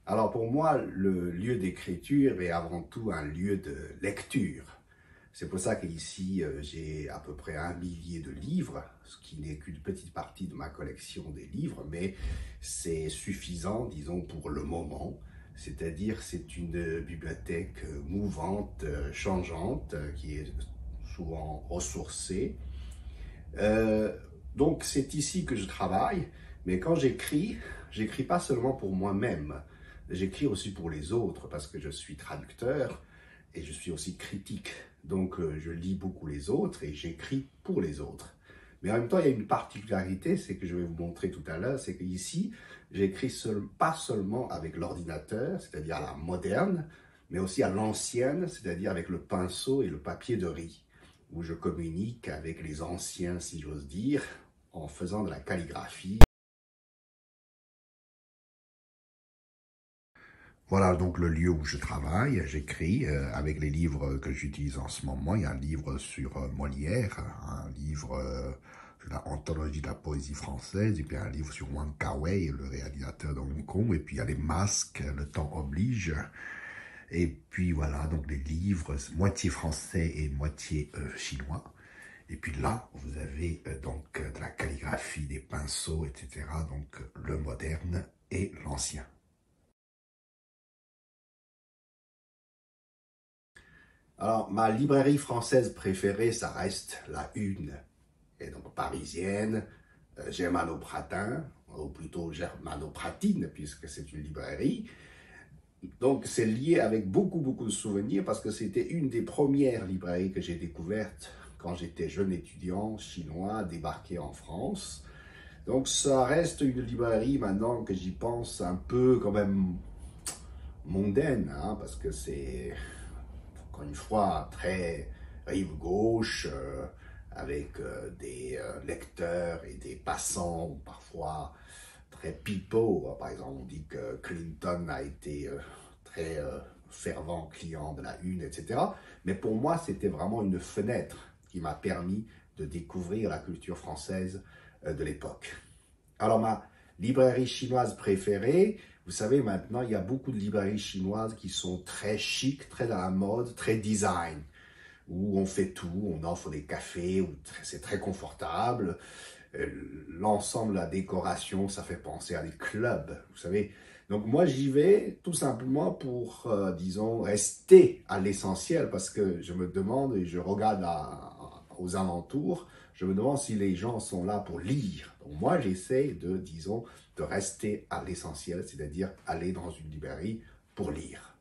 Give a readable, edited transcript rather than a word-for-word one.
Alors pour moi, le lieu d'écriture est avant tout un lieu de lecture. C'est pour ça qu'ici, j'ai à peu près 1 millier de livres, ce qui n'est qu'une petite partie de ma collection des livres, mais c'est suffisant, disons, pour le moment. C'est-à-dire, c'est une bibliothèque mouvante, changeante, qui est souvent ressourcée. Euh, donc, c'est ici que je travaille, mais quand j'écris pas seulement pour moi-même, j'écris aussi pour les autres, parce que je suis traducteur et je suis aussi critique. Donc, je lis beaucoup les autres et j'écris pour les autres. Mais en même temps, il y a une particularité, c'est que je vais vous montrer tout à l'heure, c'est qu'ici, j'écris pas seulement avec l'ordinateur, c'est-à-dire à la moderne, mais aussi à l'ancienne, c'est-à-dire avec le pinceau et le papier de riz, où je communique avec les anciens, si j'ose dire, en faisant de la calligraphie. Voilà donc le lieu où je travaille, j'écris avec les livres que j'utilise en ce moment. Il y a un livre sur Molière, un livre sur la anthologie de la poésie française, et puis un livre sur Wang Kar-wai, le réalisateur de Hong Kong, et puis il y a les masques, le temps oblige. Et puis voilà, donc les livres, moitié français et moitié chinois. Et puis là, vous avez donc de la calligraphie, des pinceaux, etc. Donc le moderne et l'ancien. Alors, ma librairie française préférée, ça reste la Une, et donc parisienne, Germano-Pratin, ou plutôt Germano-Pratine, puisque c'est une librairie. Donc, c'est lié avec beaucoup de souvenirs, parce que c'était une des premières librairies que j'ai découvertes quand j'étais jeune étudiant chinois débarqué en France. Donc, ça reste une librairie, maintenant que j'y pense, un peu quand même mondaine, hein, parce que c'est, encore une fois, très rive gauche, avec des lecteurs et des passants, ou parfois très pipeaux. Par exemple, on dit que Clinton a été très fervent client de la Une, etc. Mais pour moi, c'était vraiment une fenêtre qui m'a permis de découvrir la culture française de l'époque. Alors, ma librairie chinoise préférée, vous savez, maintenant, il y a beaucoup de librairies chinoises qui sont très chic, très à la mode, très design, où on fait tout, on offre des cafés, c'est très confortable. L'ensemble de la décoration, ça fait penser à des clubs, vous savez. Donc moi, j'y vais tout simplement pour, disons, rester à l'essentiel, parce que je me demande, et je regarde aux alentours, je me demande si les gens sont là pour lire. Donc moi, j'essaie de, disons, de rester à l'essentiel, c'est-à-dire aller dans une librairie pour lire.